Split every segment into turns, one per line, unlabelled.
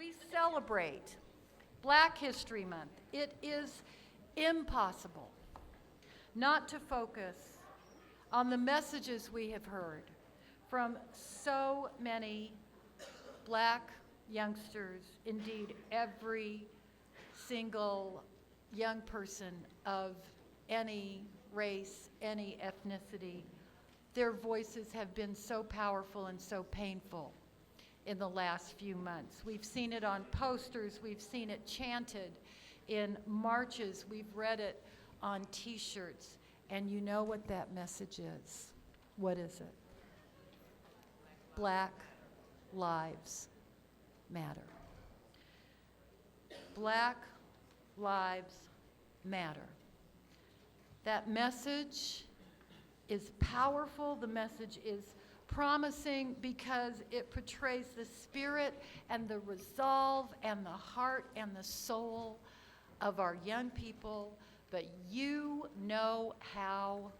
we celebrate Black History Month, it is impossible not to focus on the messages we have heard from so many Black youngsters, indeed every single young person of any race, any ethnicity. Their voices have been so powerful and so painful in the last few months. We've seen it on posters, we've seen it chanted in marches, we've read it on t-shirts, and you know what that message is. What is it? Black lives matter. Black lives matter. That message is powerful. The message is promising because it portrays the spirit and the resolve and the heart and the soul of our young people. But you know how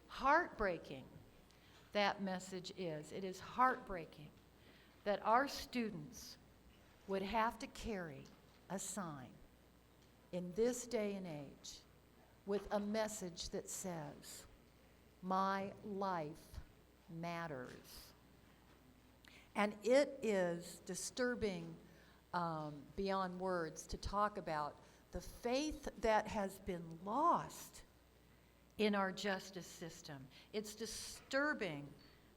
heartbreaking that message is. It is heartbreaking that our students would have to carry a sign in this day and age with a message that says, "My life matters." And it is disturbing beyond words to talk about the faith that has been lost in our justice system. It's disturbing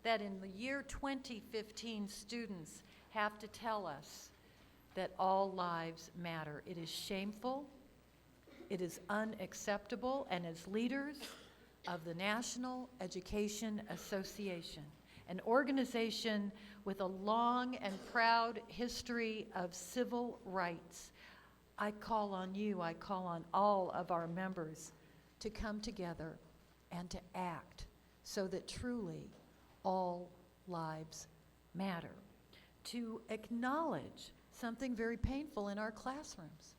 that in the year 2015, students have to tell us that all lives matter. It is shameful, it is unacceptable, and as leaders of the National Education Association, an organization with a long and proud history of civil rights, I call on you, I call on all of our members to come together and to act so that truly all lives matter. To acknowledge something very painful in our classrooms,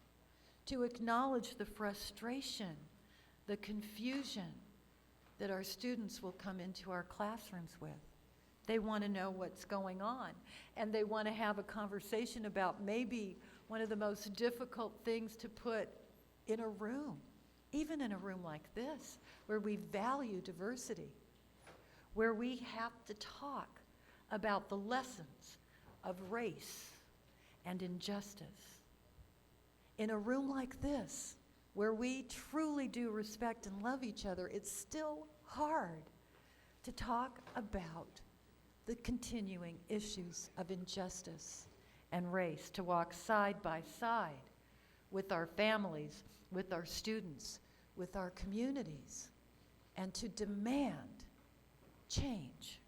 to acknowledge the frustration, the confusion that our students will come into our classrooms with. They want to know what's going on, and they want to have a conversation about maybe one of the most difficult things to put in a room, even in a room like this, where we value diversity, where we have to talk about the lessons of race and injustice. In a room like this, where we truly do respect and love each other, it's still hard to talk about the continuing issues of injustice and race, to walk side by side with our families, with our students, with our communities, and to demand change.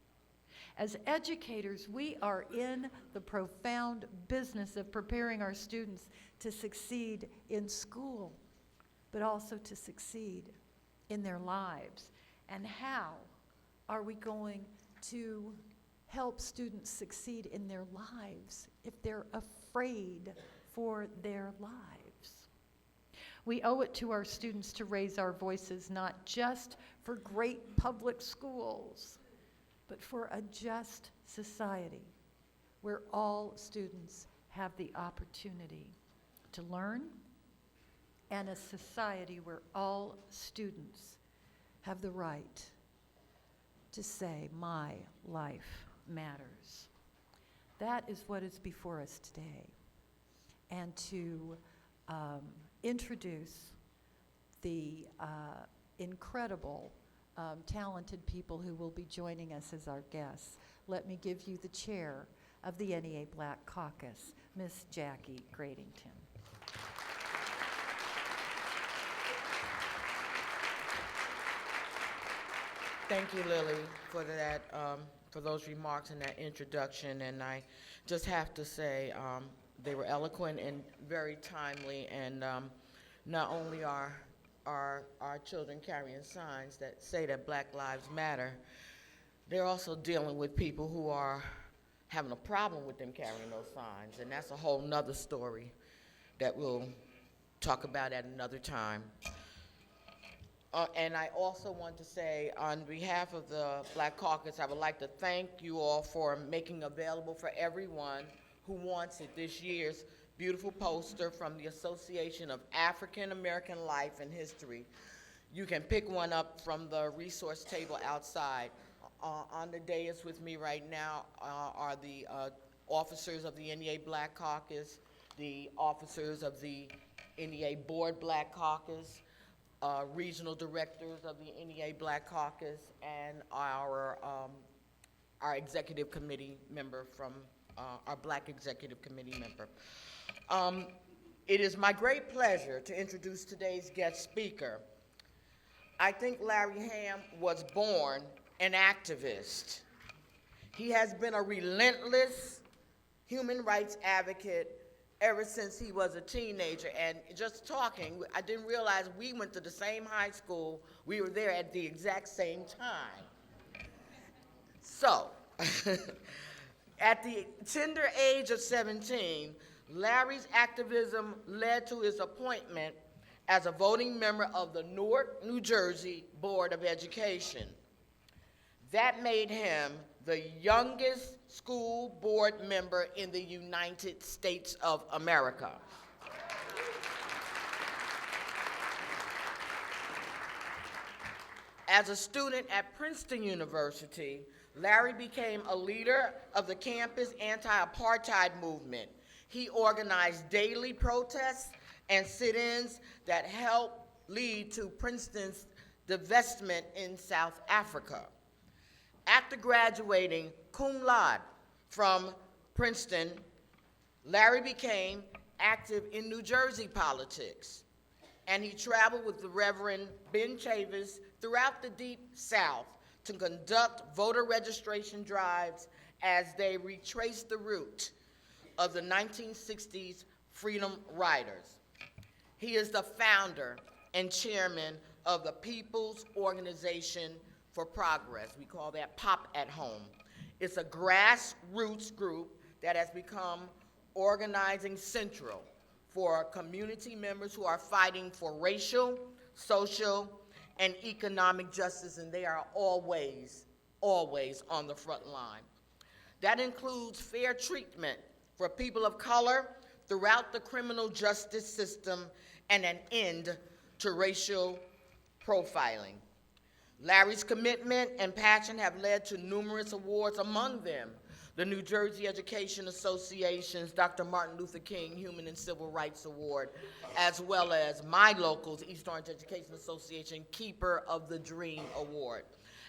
As educators, we are in the profound business of preparing our students to succeed in school, but also to succeed in their lives. And how are we going to help students succeed in their lives if they're afraid for their lives? We owe it to our students to raise our voices, not just for great public schools, but for a just society where all students have the opportunity to learn, and a society where all students have the right to say, "My life matters." That is what is before us today. And to introduce the incredible talented people who will be joining us as our guests, let me give you the chair of the NEA Black Caucus, Miss Jackie Gradington.
Thank you, Lily, for that, for those remarks and that introduction. And I just have to say, they were eloquent and very timely. And not only are our children carrying signs that say that Black Lives Matter, they're also dealing with people who are having a problem with them carrying those signs. And that's a whole nother story that we'll talk about at another time. And I also want to say, on behalf of the Black Caucus, I would like to thank you all for making available for everyone who wants it this year's beautiful poster from the Association of African American Life and History. You can pick one up from the resource table outside. On the dais with me right now are the officers of the NEA Black Caucus, the officers of the NEA Board Black Caucus, regional directors of the NEA Black Caucus, and our executive committee member from, our Black Executive Committee member. It is my great pleasure to introduce today's guest speaker. I think Larry Hamm was born an activist. He has been a relentless human rights advocate ever since he was a teenager. And just talking, I didn't realize we went to the same high school. We were there at the exact same time. So, at the tender age of 17, Larry's activism led to his appointment as a voting member of the Newark, New Jersey Board of Education. That made him the youngest school board member in the United States of America. As a student at Princeton University, Larry became a leader of the campus anti-apartheid movement. He organized daily protests and sit-ins that helped lead to Princeton's divestment in South Africa. After graduating cum laude from Princeton, Larry became active in New Jersey politics, and he traveled with the Reverend Ben Chavis throughout the Deep South to conduct voter registration drives as they retraced the route of the 1960s Freedom Riders. He is the founder and chairman of the People's Organization for Progress. We call that POP at Home. It's a grassroots group that has become organizing central for community members who are fighting for racial, social, and economic justice, and they are always on the front line. That includes fair treatment for people of color throughout the criminal justice system and an end to racial profiling. Larry's commitment and passion have led to numerous awards, among them the New Jersey Education Association's Dr. Martin Luther King Human and Civil Rights Award, as well as my local's East Orange Education Association Keeper of the Dream Award.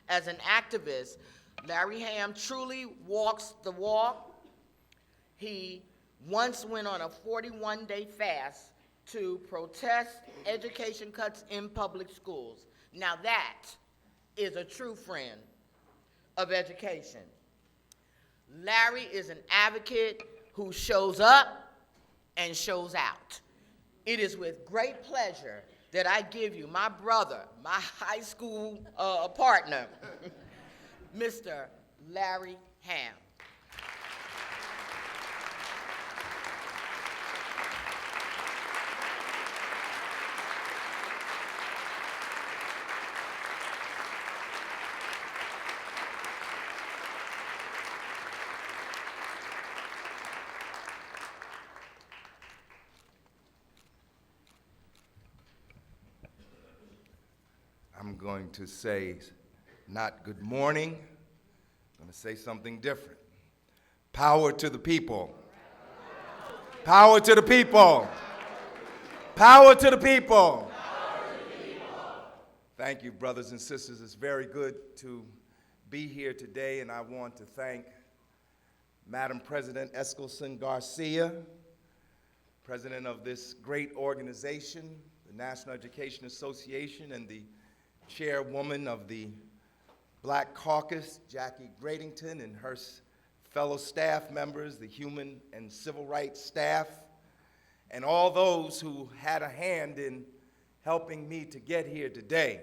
As an activist, Larry Hamm truly walks the walk. He once went on a 41-day fast to protest education cuts in public schools. Now that is a true friend of education. Larry is an advocate who shows up and shows out. It is with great pleasure that I give you my brother, my high school partner, Mr. Larry Hamm.
I'm going to say not good morning, I'm going to say something different. Power to the people. Power to the people. Power to the people. Thank you, brothers and sisters. It's very good to be here today, and I want to thank Madam President Eskelsen Garcia, president of this great organization, the National Education Association, and the chairwoman of the Black Caucus, Jackie Gradington, and her fellow staff members, the Human and Civil Rights staff, and all those who had a hand in helping me to get here today.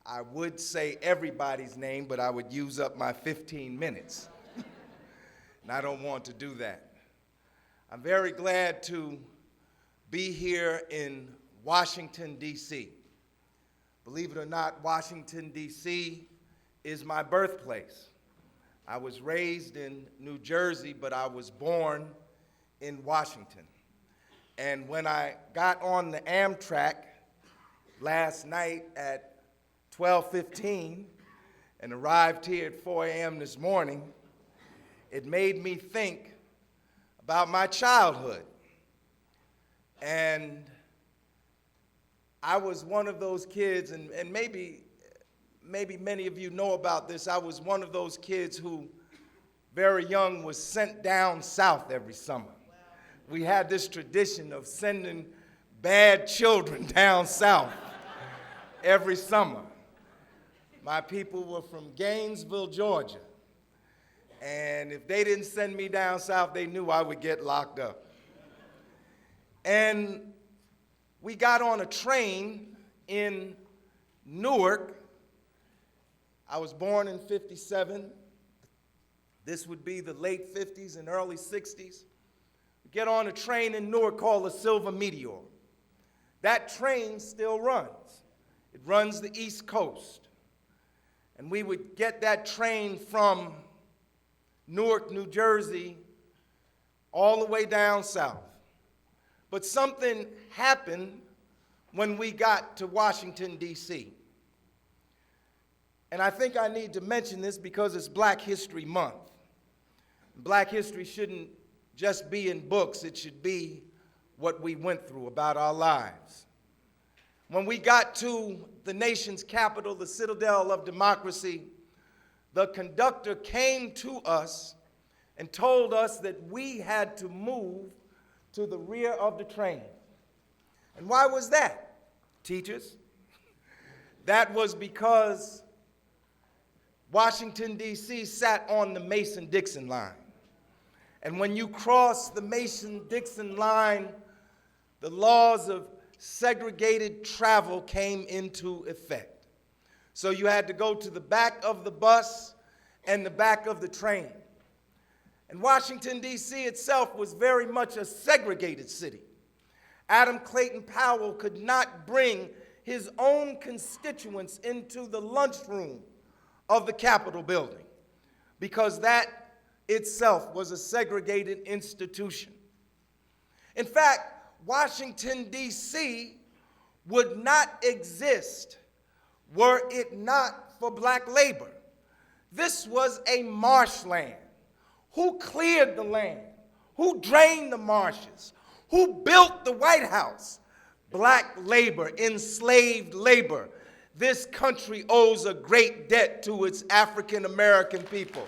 I would say everybody's name, but I would use up my 15 minutes. And I don't want to do that. I'm very glad to be here in Washington, D.C. Believe it or not, Washington, D.C. is my birthplace. I was raised in New Jersey, but I was born in Washington. And when I got on the Amtrak last night at 12:15 and arrived here at 4 a.m. this morning, it made me think about my childhood. And I was one of those kids, and maybe many of you know about this, I was one of those kids who, very young, was sent down south every summer. We had this tradition of sending bad children down south every summer. My people were from Gainesville, Georgia. And if they didn't send me down south, they knew I would get locked up. And we got on a train in Newark. I was born in '57. This would be the late '50s and early '60s. We get on a train in Newark called the Silver Meteor. That train still runs. It runs the East Coast. And we would get that train from Newark, New Jersey, all the way down south. But something happened when we got to Washington, D.C. And I think I need to mention this because it's Black History Month. Black history shouldn't just be in books, it should be what we went through about our lives. When we got to the nation's capital, the citadel of democracy, the conductor came to us and told us that we had to move to the rear of the train. And why was that, teachers? That was because Washington, D.C. sat on the Mason-Dixon line. And when you cross the Mason-Dixon line, the laws of segregated travel came into effect. So you had to go to the back of the bus and the back of the train. And Washington, D.C. itself was very much a segregated city. Adam Clayton Powell could not bring his own constituents into the lunchroom of the Capitol building because that itself was a segregated institution. In fact, Washington, D.C. would not exist were it not for black labor. This was a marshland. Who cleared the land? Who drained the marshes? Who built the White House? Black labor, enslaved labor. This country owes a great debt to its African American people.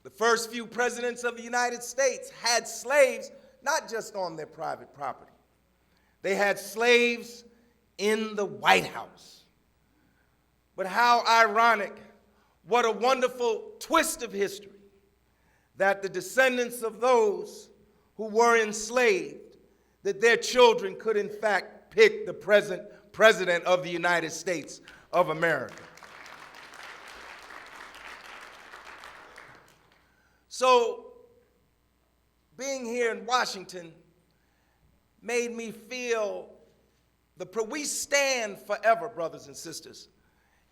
The first few presidents of the United States had slaves not just on their private property. They had slaves in the White House. But how ironic, what a wonderful twist of history, that the descendants of those who were enslaved, that their children could in fact pick the present president of the United States of America. So, being here in Washington made me feel we stand forever, brothers and sisters,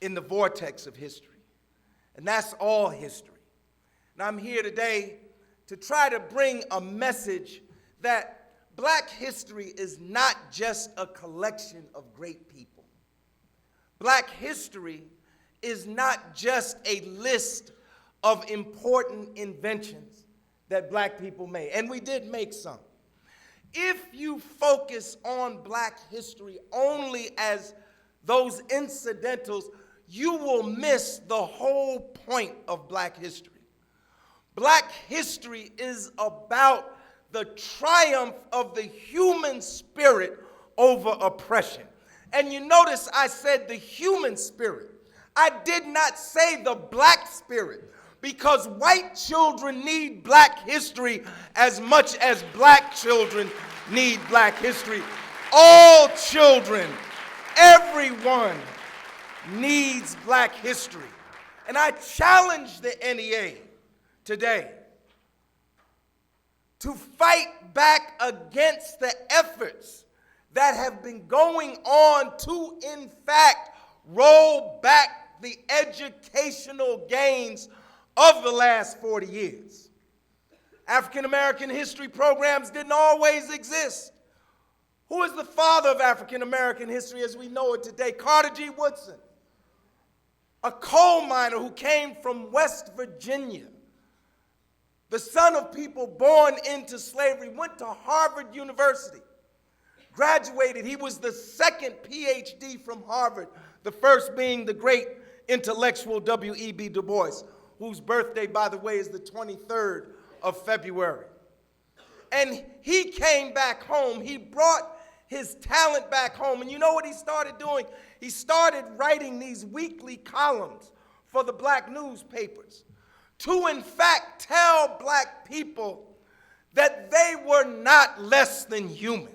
in the vortex of history. And that's all history. And I'm here today to try to bring a message that black history is not just a collection of great people. Black history is not just a list of important inventions that black people made, and we did make some. If you focus on black history only as those incidentals, you will miss the whole point of black history. Black history is about the triumph of the human spirit over oppression. And you notice I said the human spirit. I did not say the black spirit, because white children need black history as much as black children need black history. All children, everyone needs black history. And I challenge the NEA today to fight back against the efforts that have been going on to, in fact, roll back the educational gains of the last 40 years. African American history programs didn't always exist. Who is the father of African American history as we know it today? Carter G. Woodson, a coal miner who came from West Virginia, the son of people born into slavery, went to Harvard University, graduated. He was the second PhD from Harvard, the first being the great intellectual W.E.B. Du Bois, whose birthday, by the way, is the 23rd of February. And he came back home. He brought his talent back home. And you know what he started doing? He started writing these weekly columns for the black newspapers to, in fact, tell black people that they were not less than human.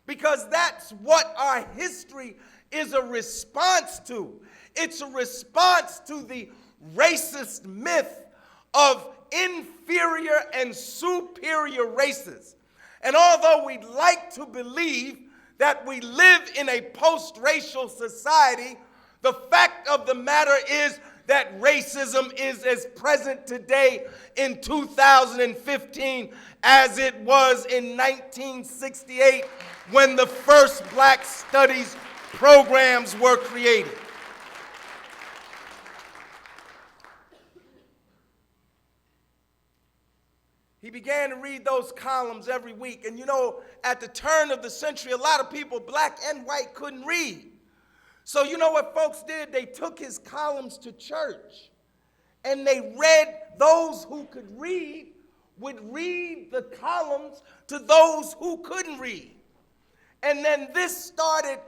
Because that's what our history is a response to. It's a response to the racist myth of inferior and superior races. And although we'd like to believe that we live in a post-racial society, the fact of the matter is that racism is as present today in 2015 as it was in 1968 when the first black studies programs were created. He began to read those columns every week. And you know, at the turn of the century, a lot of people, black and white, couldn't read. So you know what folks did? They took his columns to church. And they read, those who could read would read the columns to those who couldn't read. And then this started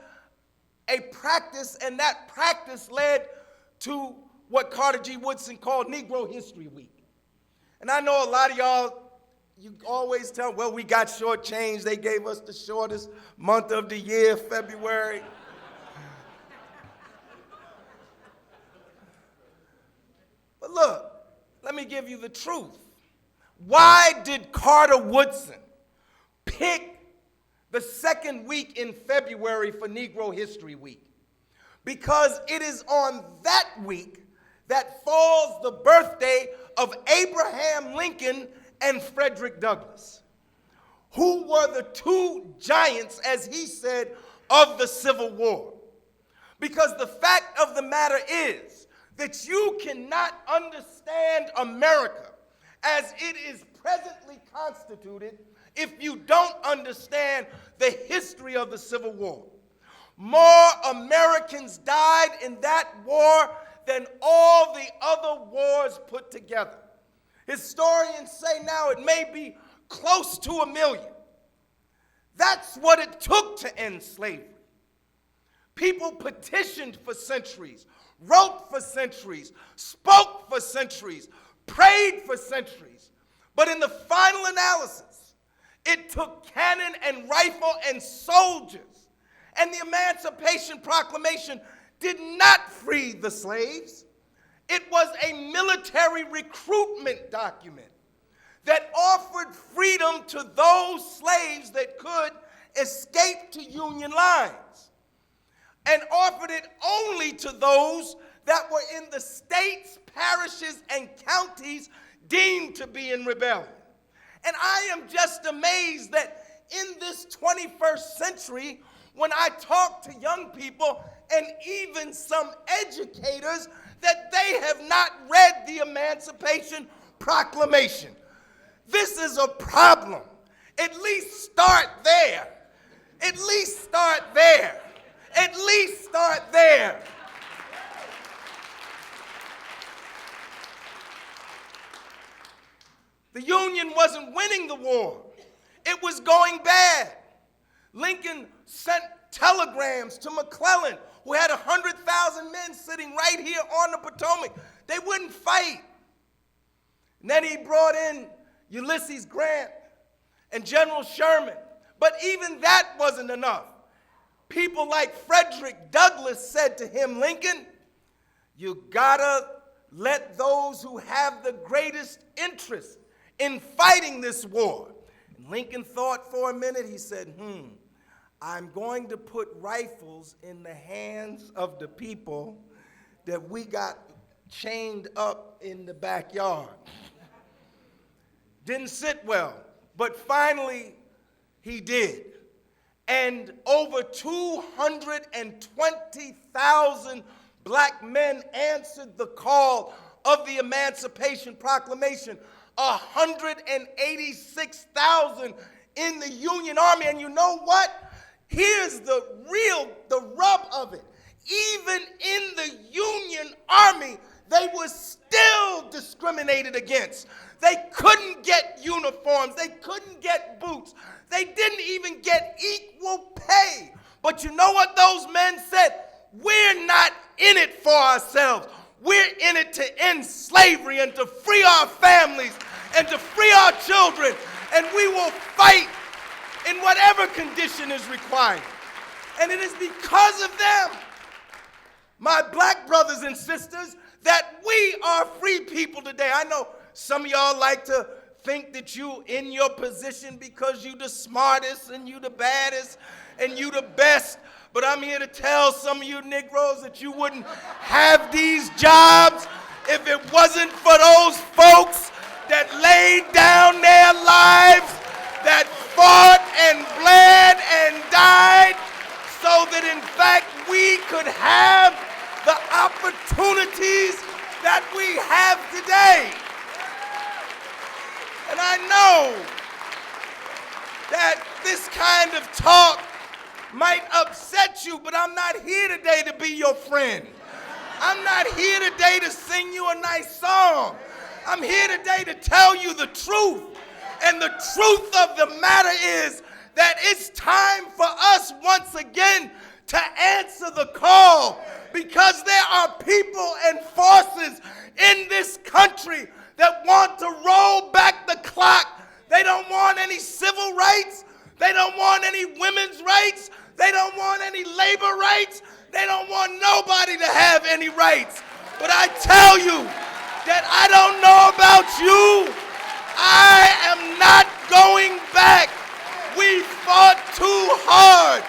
a practice, and that practice led to what Carter G. Woodson called Negro History Week. And I know a lot of y'all, you always tell, well, we got shortchanged. They gave us the shortest month of the year, February. But look, let me give you the truth. Why did Carter Woodson pick the second week in February for Negro History Week? Because it is on that week that falls the birthday of Abraham Lincoln and Frederick Douglass, who were the two giants, as he said, of the Civil War. Because the fact of the matter is that you cannot understand America as it is presently constituted if you don't understand the history of the Civil War. More Americans died in that war than all the other wars put together. Historians say now it may be close to 1 million. That's what it took to end slavery. People petitioned for centuries, wrote for centuries, spoke for centuries, prayed for centuries. But in the final analysis, it took cannon and rifle and soldiers. And the Emancipation Proclamation did not free the slaves. It was a military recruitment document that offered freedom to those slaves that could escape to Union lines, and offered it only to those that were in the states, parishes, and counties deemed to be in rebellion. And I am just amazed that in this 21st century, when I talk to young people and even some educators, that they have not read the Emancipation Proclamation. This is a problem. At least start there. At least start there. At least start there. The Union wasn't winning the war. It was going bad. Lincoln sent telegrams to McClellan, who had 100,000 men sitting right here on the Potomac. They wouldn't fight. And then he brought in Ulysses Grant and General Sherman. But even that wasn't enough. People like Frederick Douglass said to him, Lincoln, you gotta let those who have the greatest interest in fighting this war. And Lincoln thought for a minute. He said, I'm going to put rifles in the hands of the people that we got chained up in the backyard. Didn't sit well, but finally he did. And over 220,000 black men answered the call of the Emancipation Proclamation. 186,000 in the Union Army. And you know what? Here's the rub of it. Even in the Union Army, they were still discriminated against. They couldn't get uniforms. They couldn't get boots. They didn't even get equal pay. But you know what those men said? We're not in it for ourselves. We're in it to end slavery and to free our families and to free our children. And we will fight in whatever condition is required. And it is because of them, my black brothers and sisters, that we are free people today. I know some of y'all like to think that you in your position because you the smartest and you the baddest and you the best. But I'm here to tell some of you Negroes that you wouldn't have these jobs if it wasn't for those folks that laid down their lives, that fought and bled and died so that in fact we could have the opportunities that we have today. And I know that this kind of talk might upset you, but I'm not here today to be your friend. I'm not here today to sing you a nice song. I'm here today to tell you the truth. And the truth of the matter is that it's time for us once again to answer the call, because there are people and forces in this country that want to roll back the clock. They don't want any civil rights. They don't want any women's rights. They don't want any labor rights. They don't want nobody to have any rights. But I tell you that I don't know about you. I am not going back. We fought too hard.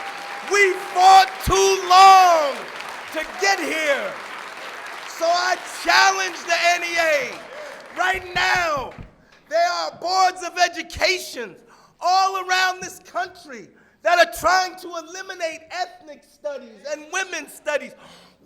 We fought too long to get here. So I challenge the NEA. Right now, there are boards of education all around this country that are trying to eliminate ethnic studies and women's studies.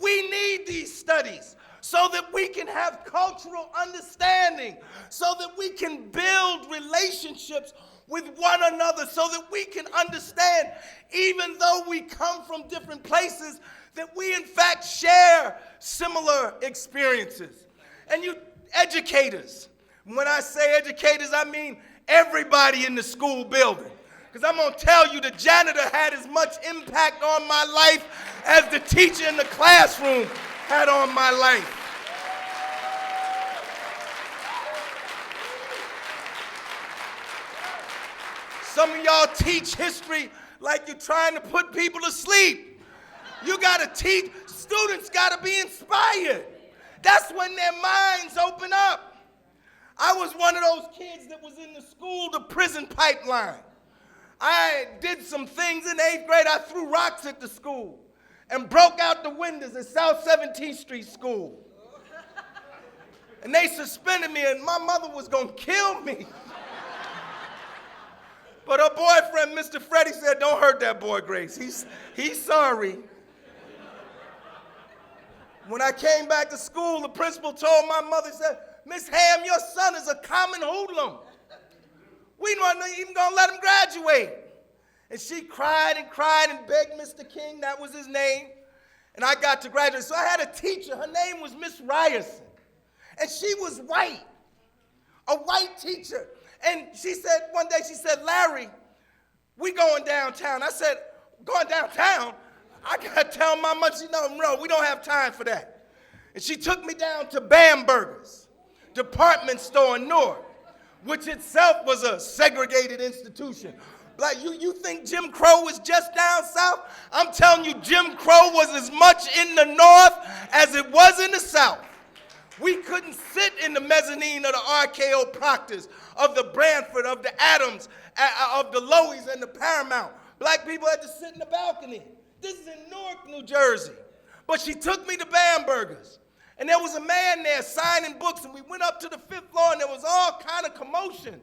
We need these studies so that we can have cultural understanding, so that we can build relationships with one another, so that we can understand, even though we come from different places, that we in fact share similar experiences. And you educators, when I say educators, I mean everybody in the school building. Because I'm going to tell you, the janitor had as much impact on my life as the teacher in the classroom had on my life. Some of y'all teach history like you're trying to put people to sleep. You got to teach, students got to be inspired. That's when their minds open up. I was one of those kids that was in the school to prison pipeline. I did some things in 8th grade. I threw rocks at the school and broke out the windows at South 17th Street School. And they suspended me, and my mother was going to kill me. But her boyfriend, Mr. Freddie, said, "Don't hurt that boy, Grace. He's sorry." When I came back to school, the principal told my mother, said, "Miss Hamm, your son is a common hoodlum. We weren't even going to let him graduate." And she cried and cried and begged Mr. King, that was his name, and I got to graduate. So I had a teacher, her name was Miss Ryerson, and she was white, a white teacher. And she said, one day she said, "Larry, we going downtown." I said, "Going downtown? I got to tell my mother." She said, "No, we don't have time for that." And she took me down to Bamberger's department store in Newark, which itself was a segregated institution. Like, you think Jim Crow was just down south? I'm telling you, Jim Crow was as much in the north as it was in the south. We couldn't sit in the mezzanine of the RKO Proctors, of the Branford, of the Adams, of the Loeys and the Paramount. Black people had to sit in the balcony. This is in Newark, New Jersey. But she took me to Bamberger's. And there was a man there signing books, and we went up to the 5th floor, and there was all kind of commotion.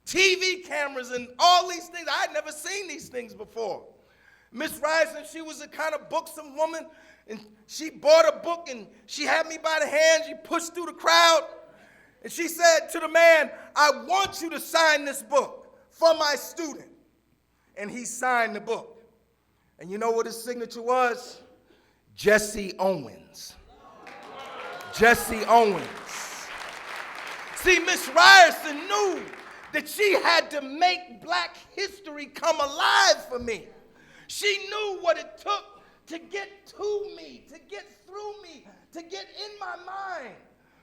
TV cameras and all these things. I had never seen these things before. Miss Ryerson, she was a kind of buxom woman, and she bought a book, and she had me by the hand. She pushed through the crowd, and she said to the man, I want you to sign this book for my student. And he signed the book. And you know what his signature was? Jesse Owens. Jesse Owens. See, Miss Ryerson knew that she had to make black history come alive for me. She knew what it took to get to me, to get through me, to get in my mind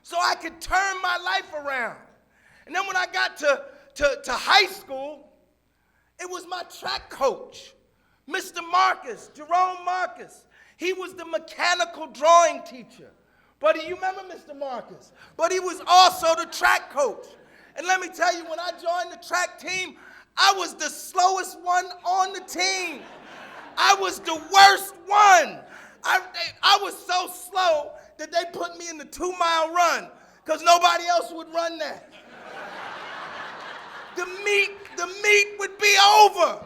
so I could turn my life around. And then when I got to high school, it was my track coach, Mr. Marcus, Jerome Marcus. He was the mechanical drawing teacher. But you remember Mr. Marcus? But he was also the track coach. And let me tell you, when I joined the track team, I was the slowest one on the team. I was the worst one. I was so slow that they put me in the 2-mile run because nobody else would run that. The meet would be over.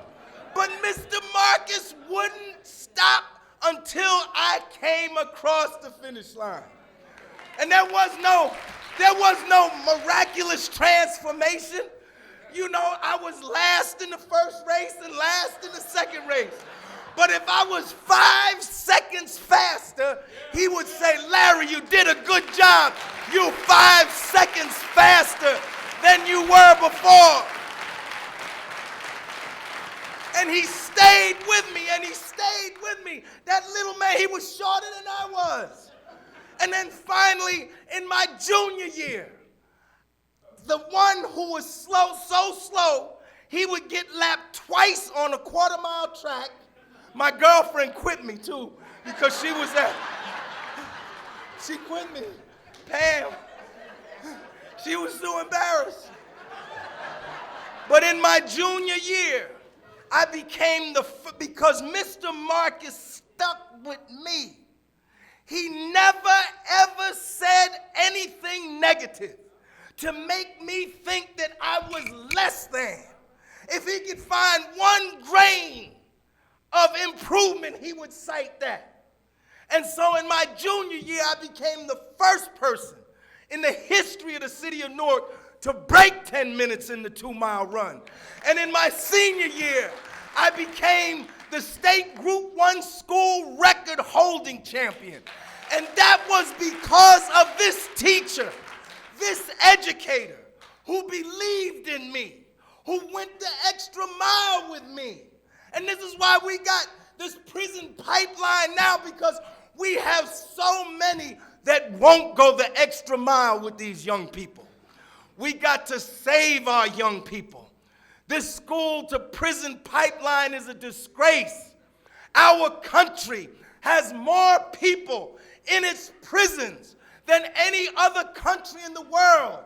But Mr. Marcus wouldn't stop until I came across the finish line. And there was no miraculous transformation. You know, I was last in the first race and last in the second race. But if I was 5 seconds faster, he would say, Larry, you did a good job. You're 5 seconds faster than you were before. And he stayed with me, and he stayed with me. That little man, he was shorter than I was. And then finally, in my junior year, the one who was slow, so slow, he would get lapped twice on a 1/4-mile track. My girlfriend quit me, too, because she was there. She quit me. Pam. She was so embarrassed. But in my junior year, I became because Mr. Marcus stuck with me. He never, ever said anything negative to make me think that I was less than. If he could find one grain of improvement, he would cite that. And so in my junior year, I became the first person in the history of the city of Newark to break 10 minutes in the 2-mile run. And in my senior year, I became the state Group 1 school record holding champion. And that was because of this teacher, this educator who believed in me, who went the extra mile with me. And this is why we got this prison pipeline now, because we have so many that won't go the extra mile with these young people. We got to save our young people. This school to prison pipeline is a disgrace. Our country has more people in its prisons than any other country in the world.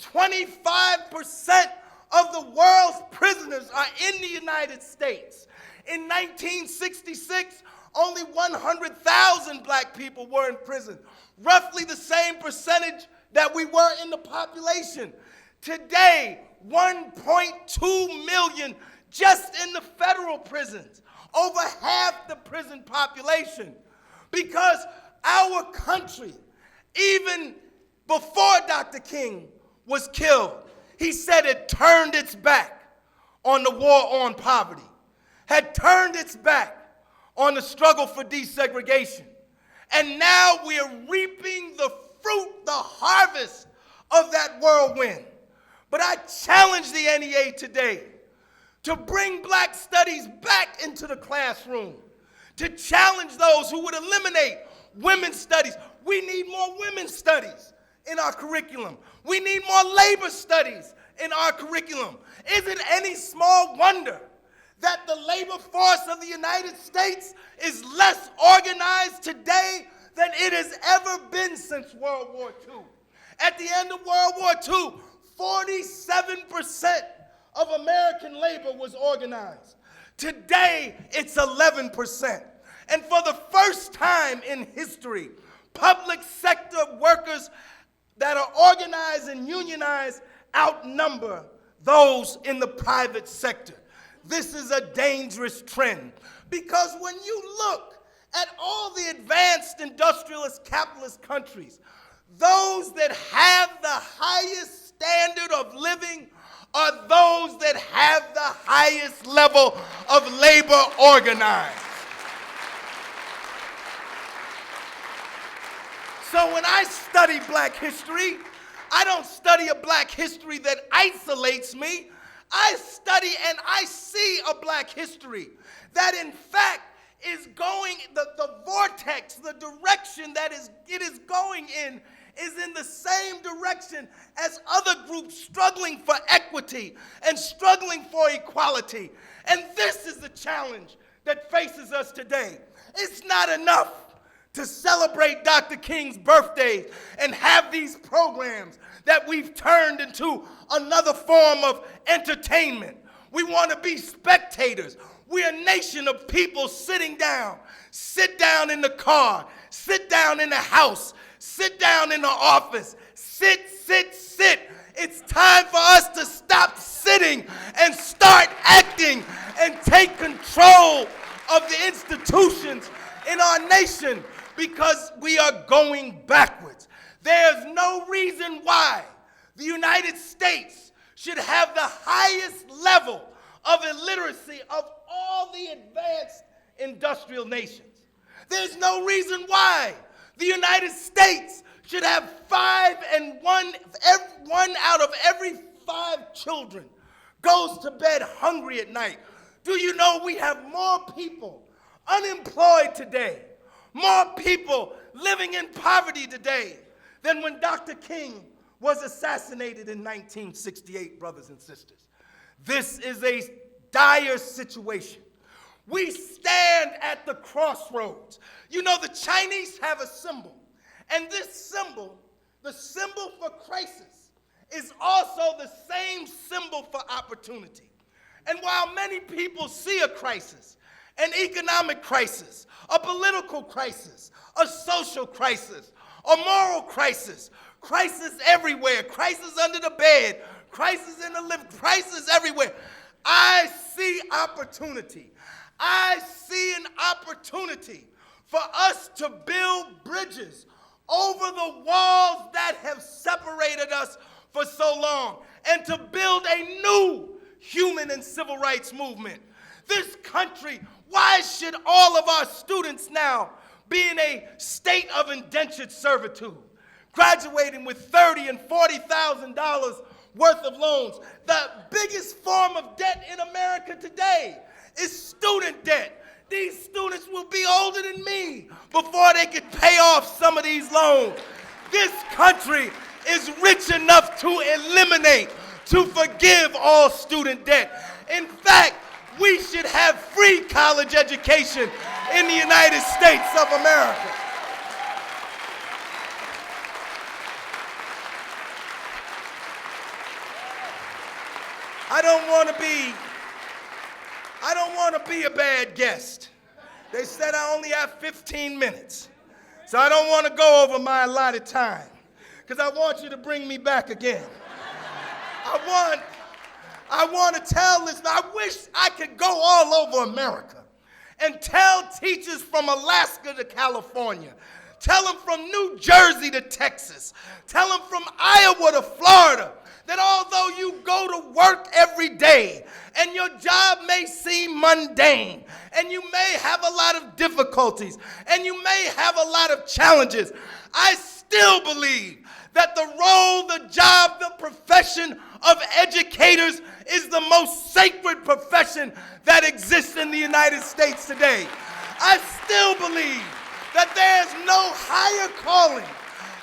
25% of the world's prisoners are in the United States. In 1966, only 100,000 black people were in prison, roughly the same percentage that we were in the population. Today, 1.2 million just in the federal prisons, over half the prison population. Because our country, even before Dr. King was killed, he said it turned its back on the war on poverty, had turned its back on the struggle for desegregation. And now we are reaping the fruit, the harvest of that whirlwind. But I challenge the NEA today to bring black studies back into the classroom, to challenge those who would eliminate women's studies. We need more women's studies in our curriculum. We need more labor studies in our curriculum. Is it any small wonder that the labor force of the United States is less organized today than it has ever been since World War II? At the end of World War II, 47% of American labor was organized. Today, it's 11%. And for the first time in history, public sector workers that are organized and unionized outnumber those in the private sector. This is a dangerous trend because when you look at all the advanced industrialist capitalist countries, those that have the highest standard of living are those that have the highest level of labor organized. So when I study black history, I don't study a black history that isolates me. I study and I see a black history that in fact is going, the vortex, the direction that it is going in is in the same direction as other groups struggling for equity and struggling for equality. And this is the challenge that faces us today. It's not enough to celebrate Dr. King's birthday and have these programs that we've turned into another form of entertainment. We want to be spectators. We're a nation of people sitting down. Sit down in the car. Sit down in the house. Sit down in the office. Sit. It's time for us to stop sitting and start acting and take control of the institutions in our nation because we are going backwards. There's no reason why the United States should have the highest level of illiteracy of all the advanced industrial nations. There's no reason why the United States should have one out of every 5 children goes to bed hungry at night. Do you know we have more people unemployed today, more people living in poverty today than when Dr. King was assassinated in 1968, brothers and sisters? This is a dire situation. We stand at the crossroads. You know, the Chinese have a symbol, and this symbol, the symbol for crisis, is also the same symbol for opportunity. And while many people see a crisis, an economic crisis, a political crisis, a social crisis, a moral crisis, crisis everywhere, crisis under the bed, crisis in the lift, crisis everywhere, I see opportunity. I see an opportunity for us to build bridges over the walls that have separated us for so long and to build a new human and civil rights movement. This country, why should all of our students now be in a state of indentured servitude, graduating with $30,000 and $40,000 worth of loans? The biggest form of debt in America today is student debt. These students will be older than me before they could pay off some of these loans. This country is rich enough to eliminate, to forgive all student debt. In fact, we should have free college education in the United States of America. I don't want to be a bad guest. They said I only have 15 minutes. So I don't want to go over my allotted time because I want you to bring me back again. I want to tell this. I wish I could go all over America and tell teachers from Alaska to California, tell them from New Jersey to Texas, tell them from Iowa to Florida, that although you go to work every day and your job may seem mundane and you may have a lot of difficulties and you may have a lot of challenges, I still believe that the role, the job, the profession of educators is the most sacred profession that exists in the United States today. I still believe that there's no higher calling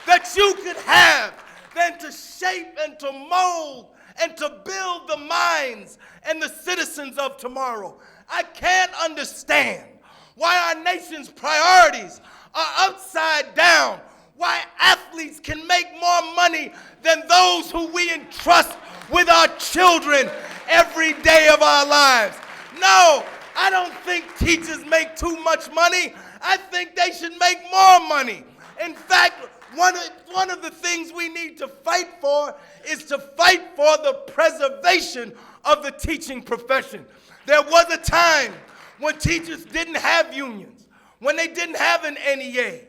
that you could have than to shape and to mold and to build the minds and the citizens of tomorrow. I can't understand why our nation's priorities are upside down, why athletes can make more money than those who we entrust with our children every day of our lives. No, I don't think teachers make too much money. I think they should make more money. In fact, one of the things we need to fight for is to fight for the preservation of the teaching profession. There was a time when teachers didn't have unions, when they didn't have an NEA.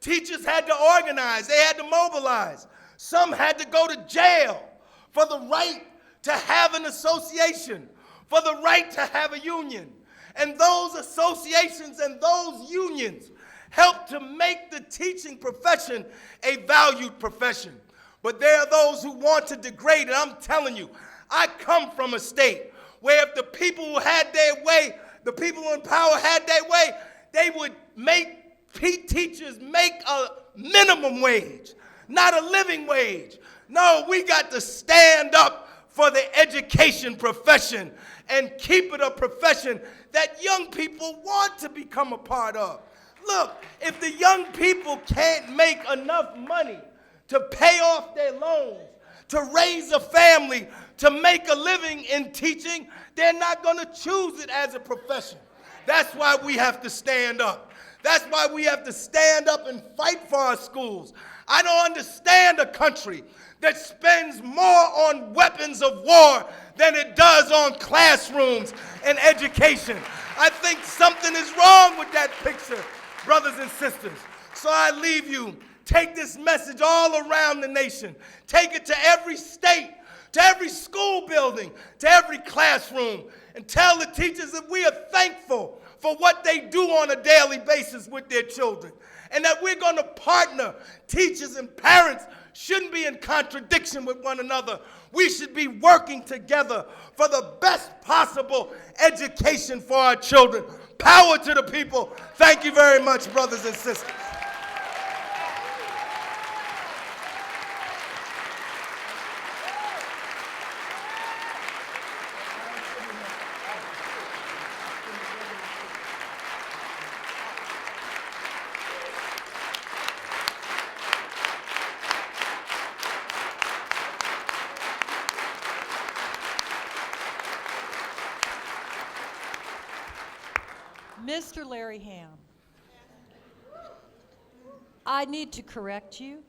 Teachers had to organize, they had to mobilize. Some had to go to jail for the right to have an association, for the right to have a union. And those associations and those unions helped to make the teaching profession a valued profession. But there are those who want to degrade it. I'm telling you, I come from a state where if the people who had their way, the people in power had their way, they would make teachers make a minimum wage, not a living wage. No, we got to stand up for the education profession and keep it a profession that young people want to become a part of. Look, if the young people can't make enough money to pay off their loans, to raise a family, to make a living in teaching, they're not going to choose it as a profession. That's why we have to stand up. That's why we have to stand up and fight for our schools. I don't understand a country that spends more on weapons of war than it does on classrooms and education. I think something is wrong with that picture, brothers and sisters. So I leave you. Take this message all around the nation. Take it to every state, to every school building, to every classroom, and tell the teachers that we are thankful for what they do on a daily basis with their children, and that we're going to partner. Teachers and parents shouldn't be in contradiction with one another. We should be working together for the best possible education for our children. Power to the people. Thank you very much, brothers and sisters.
Mr. Larry Hamm, I need to correct you.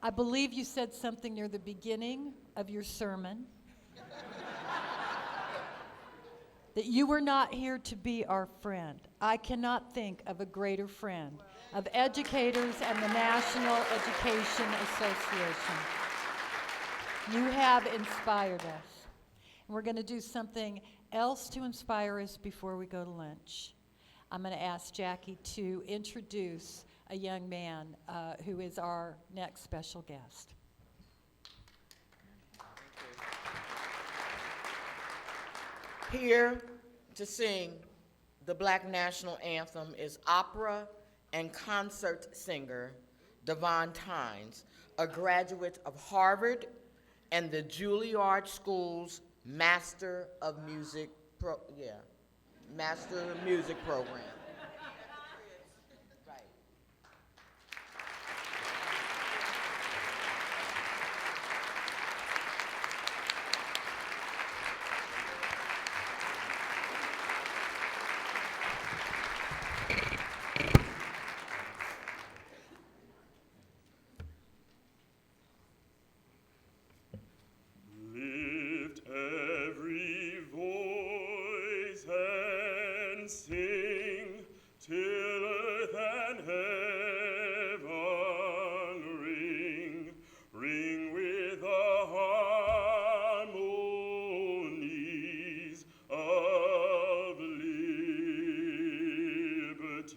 I believe you said something near the beginning of your sermon that you were not here to be our friend. I cannot think of a greater friend of educators and the National Education Association. You have inspired us. And we're going to do something else to inspire us before we go to lunch. I'm going to ask Jackie to introduce a young man who is our next special guest.
Here to sing the Black National Anthem is opera and concert singer Devon Tynes, a graduate of Harvard and the Juilliard School's Master of Music program. Right.
Lift every voice and sing till earth and heaven ring, ring with the harmonies of liberty.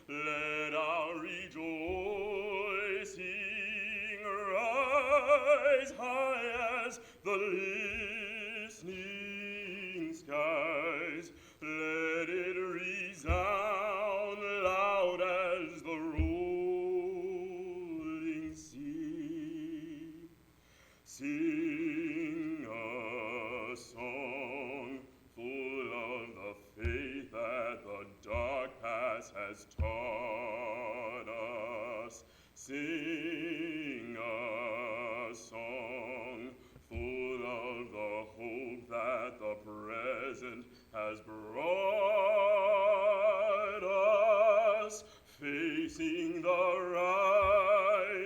Let our rejoicing rise high as the listening skies. Let it resound loud as the rolling sea. Sing a song full of the faith that the dark past has taught us. Sing a song full of the hope that the present has brought us. sing the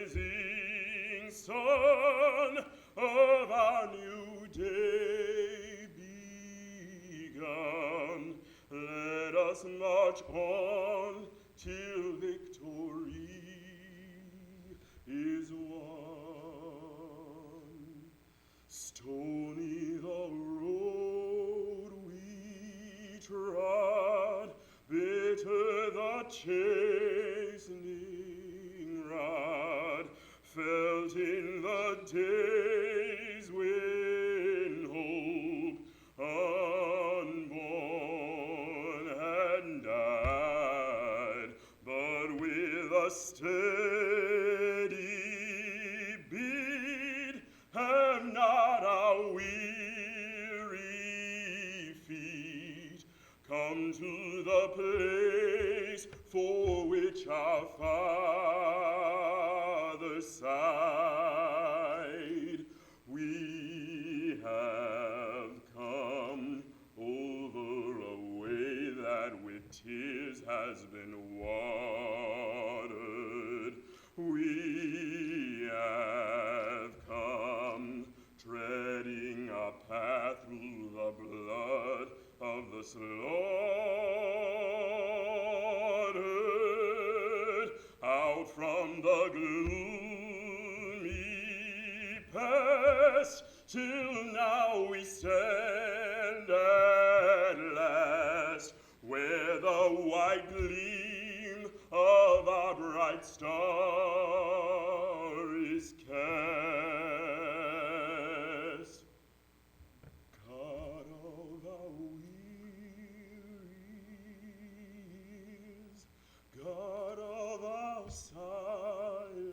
rising sun of our new day begun. Let us march on till victory is won. Stony the road we trod, bitter the chastening rod, felt in the days when hope unborn had died, but with a steady beat have not our weary feet come to the place for which our Father sighed. We have come over a way that with tears has been watered. We have come treading a path through the blood of the slaughtered, out from the gloomy past, till now we stand at last, where the white gleam of our bright star is cast. God of our wearies, God of our silent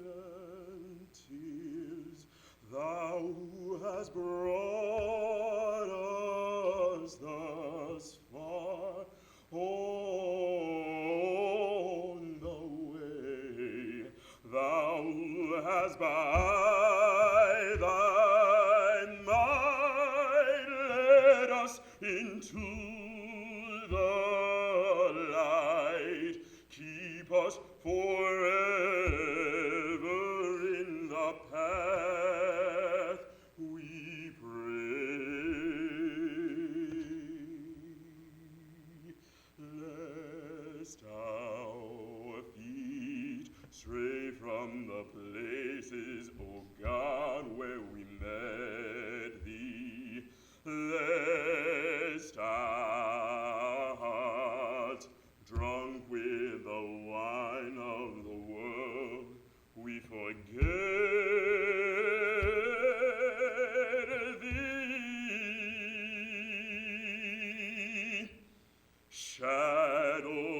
tears, thou who hast brought us thus far on the way, thou who hast by thy might led us into the light, keep us forever in the path we pray, lest our feet stray from the places, O God, where we met thee, lest our hearts, drunk with the wine of the world, we forget thee. Shadow